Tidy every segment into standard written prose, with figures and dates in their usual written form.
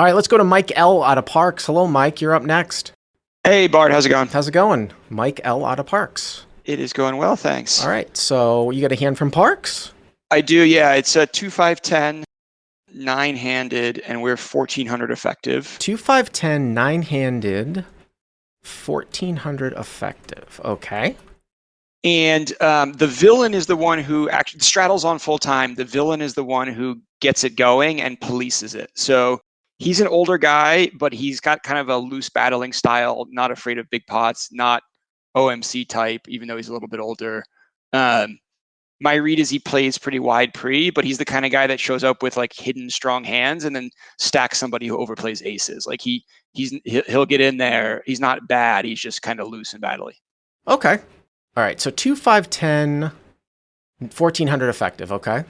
All right, let's go to Mike L. out of Parks. Hello, Mike. You're up next. Hey, Bart, how's it going? How's it going? Mike L. out of Parks. It is going well, thanks. All right, so you got a hand from Parks? I do, yeah. It's a 2-5-10, 9-handed, and we're 1400 effective. 2-5-10, 9-handed, 1400 effective. Okay. And the villain is the one who actually straddles on full time. The villain is the one who gets it going and polices it. So he's an older guy, but he's got kind of a loose battling style, not afraid of big pots, not OMC type, even though he's a little bit older. My read is he plays pretty wide pre, but he's the kind of guy that shows up with like hidden strong hands and then stacks somebody who overplays aces. Like he'll get in there. He's not bad. He's just kind of loose and battly. Okay. All right. So 2-5-10, 1400 effective. Okay.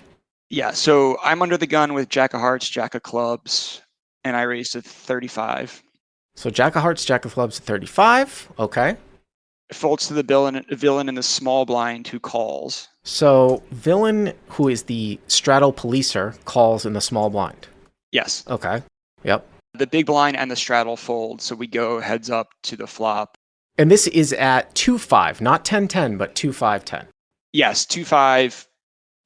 Yeah. So I'm under the gun with Jack of Hearts, Jack of Clubs, and I raised to 35. So Jack of Hearts, Jack of Clubs, 35. Okay. Folds to the villain in the small blind who calls. So villain, who is the straddle policer, calls in the small blind. Yes. Okay. Yep. The big blind and the straddle fold, so we go heads up to the flop. And this is at 2-5, not 10-10, but 2-5-10. Yes, 2-5.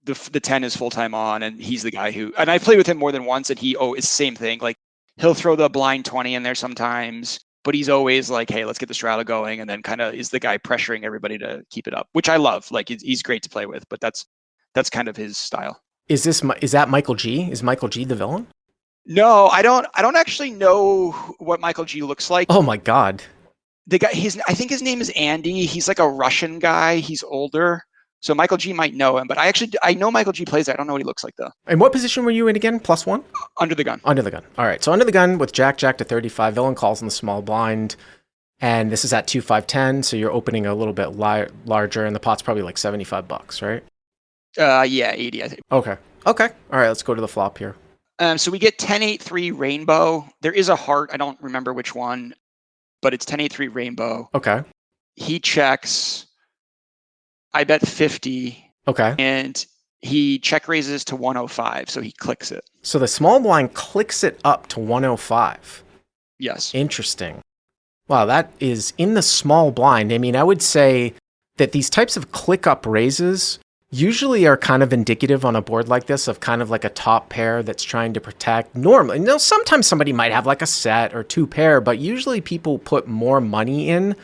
The 10 is full time on, and he's the guy who. And I played with him more than once, and it's the same thing. Like he'll throw the blind 20 in there sometimes, but he's always like, "Hey, let's get the straddle going," and then kind of is the guy pressuring everybody to keep it up, which I love. Like he's great to play with, but that's kind of his style. Is that Michael G? Is Michael G the villain? No, I don't actually know what Michael G looks like. Oh my God. The guy, I think his name is Andy. He's like a Russian guy. He's older. So Michael G might know him, but I know Michael G plays. I don't know what he looks like though. And what position were you in again? +1? Under the gun. Under the gun. All right. So under the gun with Jack to 35. Villain calls in the small blind. And this is at 2-5-10. So you're opening a little bit larger, and the pot's probably like $75, right? Yeah, 80, I think. Okay. All right. Let's go to the flop here. So we get 10-8-3 rainbow. There is a heart. I don't remember which one, but it's 10-8-3 rainbow. Okay. He checks. I bet 50. Okay. And he check raises to 105, so he clicks it. So the small blind clicks it up to 105. Yes. Interesting. Wow, that is in the small blind. I mean, I would say that these types of click up raises usually are kind of indicative on a board like this of kind of like a top pair that's trying to protect. Normally, sometimes somebody might have like a set or two pair, but usually people put more money in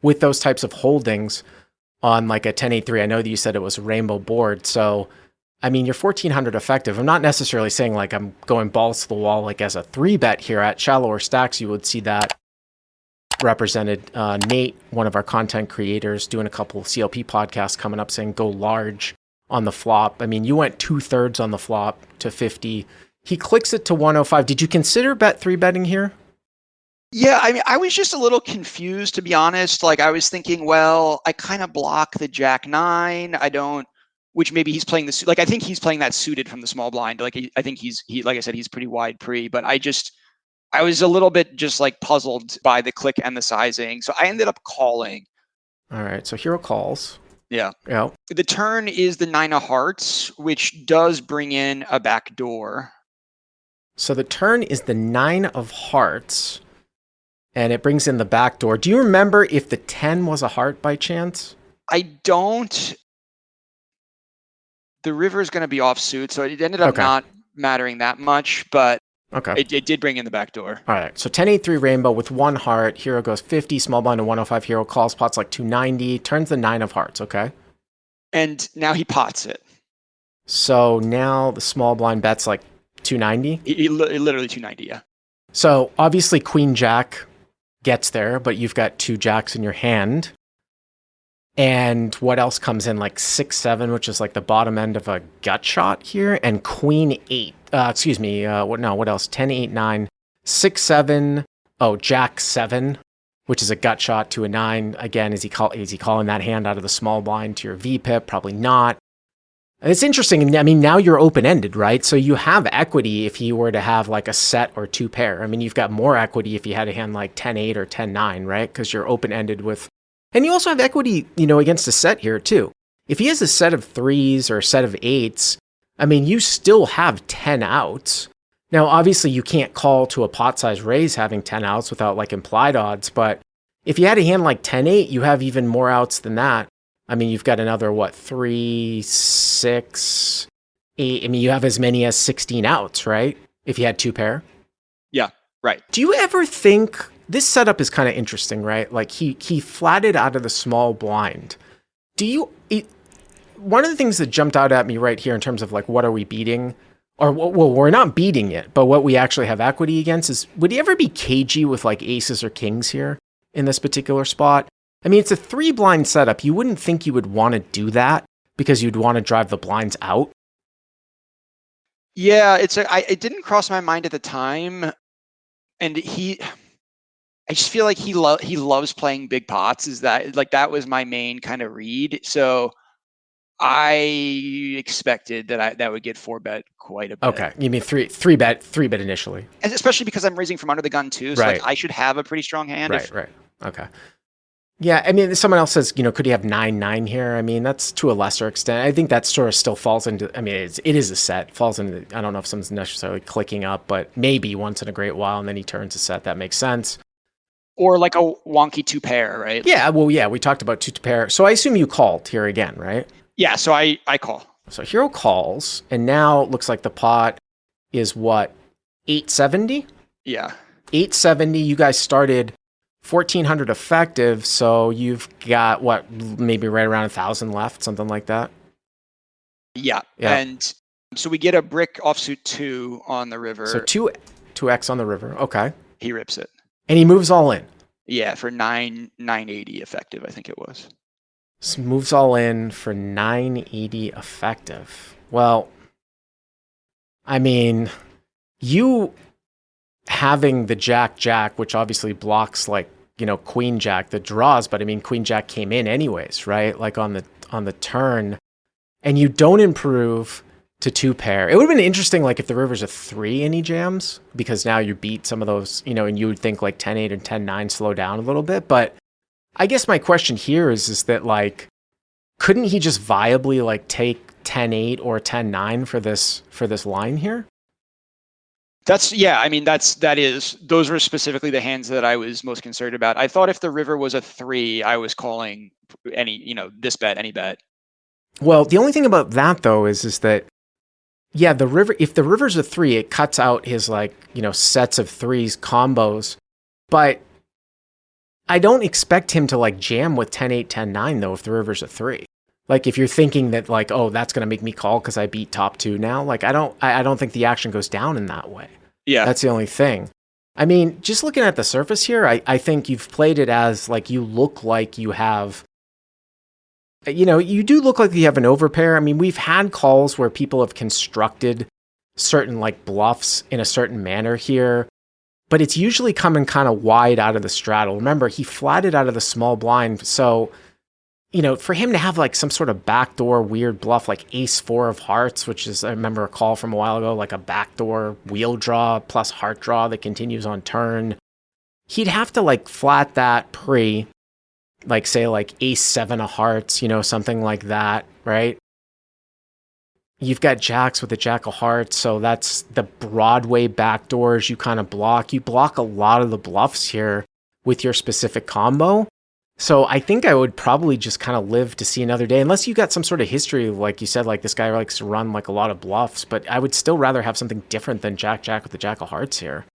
with those types of holdings on like a 10-8-3. I know that you said it was a rainbow board. So, I mean, you're 1400 effective. I'm not necessarily saying like I'm going balls to the wall like as a 3-bet here. At shallower stacks, you would see that represented. Nate, one of our content creators, doing a couple of CLP podcasts coming up saying go large on the flop. I mean, you went 2/3 on the flop to 50. He clicks it to 105. Did you consider 3-betting here? Yeah, I mean, I was just a little confused, to be honest. Like, I was thinking, well, I kind of block the Jack 9. I don't, which maybe he's playing the, like, I think he's playing that suited from the small blind. Like, I think he, like I said, he's pretty wide pre, but I was a little bit just like puzzled by the click and the sizing. So I ended up calling. All right. So hero calls. Yeah. Yeah. The turn is the 9 of hearts, which does bring in a back door. So the turn is the 9 of hearts. And it brings in the back door. Do you remember if the 10 was a heart by chance? I don't. The river is going to be offsuit, so it ended up not mattering that much, but it did bring in the back door. All right, so 10-8-3 rainbow with 1 heart. Hero goes 50, small blind to 105. Hero calls, pots like 290, turns the 9 of hearts, okay? And now he pots it. So now the small blind bets like 290? Literally 290, yeah. So obviously Queen Jack gets there, but you've got 2 jacks in your hand. And what else comes in? Like 6-7, which is like the bottom end of a gut shot here, and Queen 8. What else? 10-8-9, 6-7. Oh, Jack 7, which is a gut shot to a 9. Again, is he calling that hand out of the small blind to your V-pip? Probably not. And it's interesting. I mean, now you're open-ended, right? So you have equity if he were to have like a set or 2 pair. I mean, you've got more equity if you had a hand like 10-8 or 10-9, right? Because you're open-ended with... And you also have equity, against a set here too. If he has a set of 3s or a set of 8s, I mean, you still have 10 outs. Now, obviously, you can't call to a pot size raise having 10 outs without like implied odds, but if you had a hand like 10-8, you have even more outs than that. I mean, you've got another, what, 3, 6, 8. I mean, you have as many as 16 outs, right? If you had two pair. Yeah, right. Do you ever think this setup is kind of interesting, right? Like he flatted out of the small blind. One of the things that jumped out at me right here in terms of like what are we beating? Or well, we're not beating it, but what we actually have equity against is, would he ever be cagey with like aces or kings here in this particular spot? I mean, it's a 3 blind setup. You wouldn't think you would want to do that because you'd want to drive the blinds out. Yeah, it didn't cross my mind at the time, and I just feel like he loves playing big pots. Is that like that was my main kind of read. So I expected that would get 4-bet quite a bit. Okay, you mean three bet initially, and especially because I'm raising from under the gun too. So right? Like I should have a pretty strong hand. Right. Okay. Yeah, I mean, someone else says, could he have 9-9 here? I mean, that's to a lesser extent. I think that sort of still falls into. I mean, it is a set. Falls into. I don't know if someone's necessarily clicking up, but maybe once in a great while, and then he turns a set. That makes sense. Or like a wonky 2-pair, right? Yeah. Well, yeah, we talked about 2-pair. So I assume you called here again, right? Yeah. So I call. So hero calls, and now it looks like the pot is what, 870? Yeah. 870. You guys started 1,400 effective, so you've got what, maybe right around 1,000 left, something like that. Yeah. And so we get a brick offsuit 2 on the river. So 2x on the river. Okay. He rips it. And he moves all in. Yeah, for 980 effective, I think it was. So moves all in for 980 effective. Well, I mean, you having the jack, which obviously blocks like, queen jack, the draws, but I mean, queen jack came in anyways, right? Like on the turn, and you don't improve to 2-pair. It would have been interesting, like if the river's a 3 and he jams, because now you beat some of those, and you would think like 10-8 and 10-9 slow down a little bit. But I guess my question here is that like, couldn't he just viably like take 10-8 or 10-9 for this line here? Those were specifically the hands that I was most concerned about. I thought if the river was a 3, I was calling this bet, any bet. Well, the only thing about that though is that, yeah, if the river's a 3, it cuts out his like, sets of 3s combos, but I don't expect him to like jam with 10-8, 10-9 though if the river's a 3. Like if you're thinking that like, oh, that's going to make me call because I beat top 2 now, like I don't think the action goes down in that way. Yeah. That's the only thing. I mean, just looking at the surface here, I think you've played it as like you look like you have, you do look like you have an overpair. I mean, we've had calls where people have constructed certain like bluffs in a certain manner here, but it's usually coming kind of wide out of the straddle. Remember, he flatted out of the small blind. So, for him to have like some sort of backdoor weird bluff, like ace-4 of hearts, which is, I remember a call from a while ago, like a backdoor wheel draw plus heart draw that continues on turn. He'd have to like flat that like say like ace-7 of hearts, something like that, right? You've got jacks with a jack of hearts, so that's the Broadway backdoors you kind of block. You block a lot of the bluffs here with your specific combo. So I think I would probably just kind of live to see another day, unless you got some sort of history, like you said, like this guy likes to run like a lot of bluffs, but I would still rather have something different than jack with the jack of hearts here.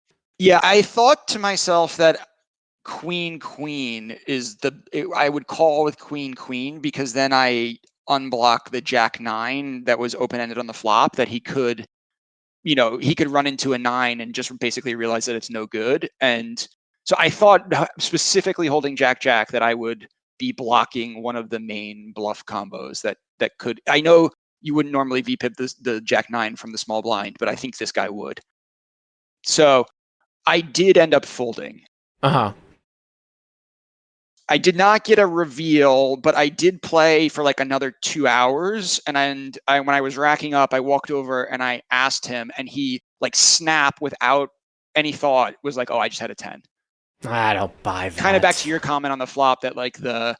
Yeah, I thought to myself that queen is I would call with queen because then I unblock the jack 9 that was open-ended on the flop that he could run into a 9 and just basically realize that it's no good. And so I thought specifically holding jack that I would be blocking one of the main bluff combos that could. I know you wouldn't normally VPIP the jack 9 from the small blind, but I think this guy would. So I did end up folding. Uh-huh. I did not get a reveal, but I did play for like another 2 hours. And when I was racking up, I walked over and I asked him, and he like snapped without any thought was like, "Oh, I just had a 10." I don't buy that. Kind of back to your comment on the flop that like the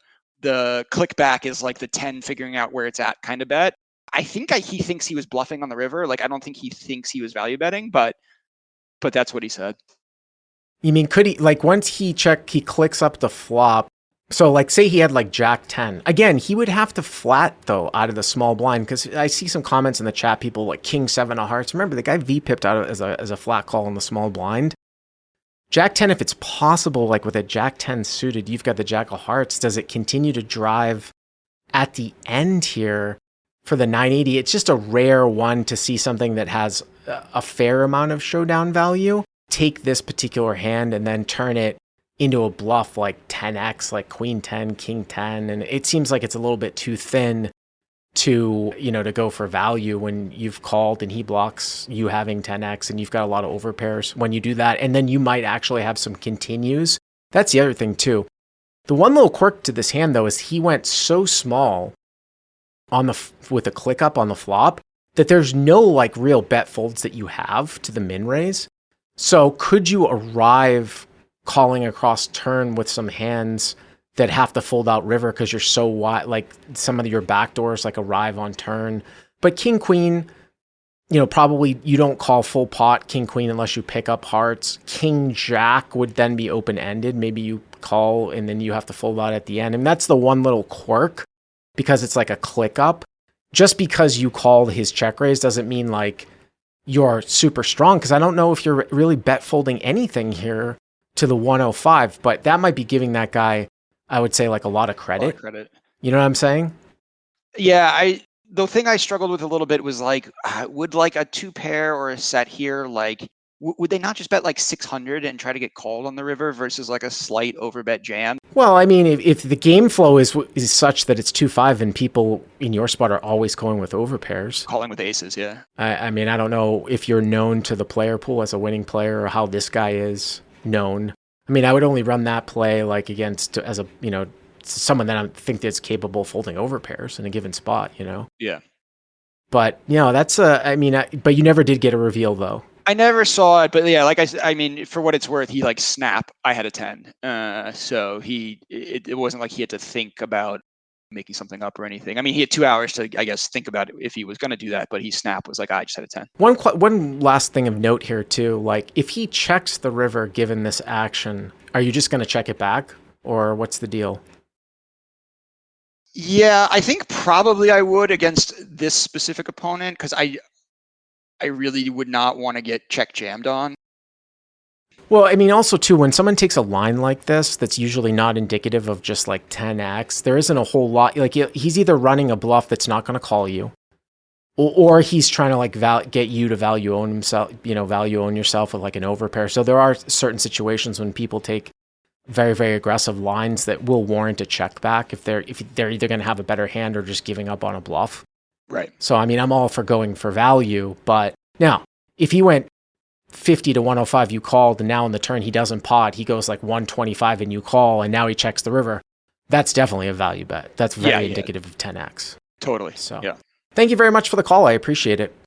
click back is like the 10 figuring out where it's at kind of bet. I think he thinks he was bluffing on the river. Like I don't think he thinks he was value betting, but but that's what he said. You mean, could he, like, once he clicks up the flop. So, like, say he had like Jack 10. Again, he would have to flat, though, out of the small blind, because I see some comments in the chat, people like King 7 of hearts. Remember, the guy V-pipped out as a flat call in the small blind. Jack 10, if it's possible, like with a Jack 10 suited, you've got the Jack of hearts. Does it continue to drive at the end here for the 980? It's just a rare one to see something that has a fair amount of showdown value. Take this particular hand and then turn it into a bluff like 10x, like Queen 10, King 10. And it seems like it's a little bit too thin to, to go for value when you've called and he blocks you having 10x and you've got a lot of overpairs when you do that. And then you might actually have some continues. That's the other thing too. The one little quirk to this hand though is he went so small with a click up on the flop that there's no like real bet folds that you have to the min raise. So could you arrive calling across turn with some hands that have to fold out river because you're so wide, like some of your backdoors like arrive on turn. But king queen, probably you don't call full pot king queen unless you pick up hearts. King jack would then be open ended. Maybe you call and then you have to fold out at the end. And that's the one little quirk because it's like a click up. Just because you called his check raise doesn't mean like you're super strong, because I don't know if you're really bet folding anything here to the 105, but that might be giving that guy, I would say, like a lot of credit. You know what I'm saying? Yeah, the thing I struggled with a little bit was like, would like a two pair or a set here, like, would they not just bet like 600 and try to get called on the river versus like a slight overbet jam? Well, I mean, if the game flow is such that it's 2-5 and people in your spot are always calling with overpairs. Calling with aces, yeah. I mean, I don't know if you're known to the player pool as a winning player or how this guy is known. I mean, I would only run that play like against as a someone that I think that's capable of folding overpairs in a given spot. Yeah. But that's but you never did get a reveal though. I never saw it, but yeah, like I mean, for what it's worth, he like snap. I had a 10, so it wasn't like he had to think about making something up or anything. I mean, he had 2 hours to, I guess, think about it if he was going to do that, but he snap was like, I just had a 10. One last thing of note here too, like if he checks the river given this action, are you just going to check it back or what's the deal? Yeah, I think probably I would against this specific opponent because I really would not want to get check jammed on. Well, I mean, also, too, when someone takes a line like this, that's usually not indicative of just like 10x, there isn't a whole lot. Like, he's either running a bluff that's not going to call you, or he's trying to like get you to value own himself, value own yourself with like an overpair. So there are certain situations when people take very, very aggressive lines that will warrant a check back if they're either going to have a better hand or just giving up on a bluff. Right. So, I mean, I'm all for going for value, but now if he went 50 to 105, you called, and now in the turn he doesn't pot, he goes like 125 and you call, and now he checks the river. That's definitely a value bet. That's very indicative of 10x. Totally. So, yeah. Thank you very much for the call. I appreciate it.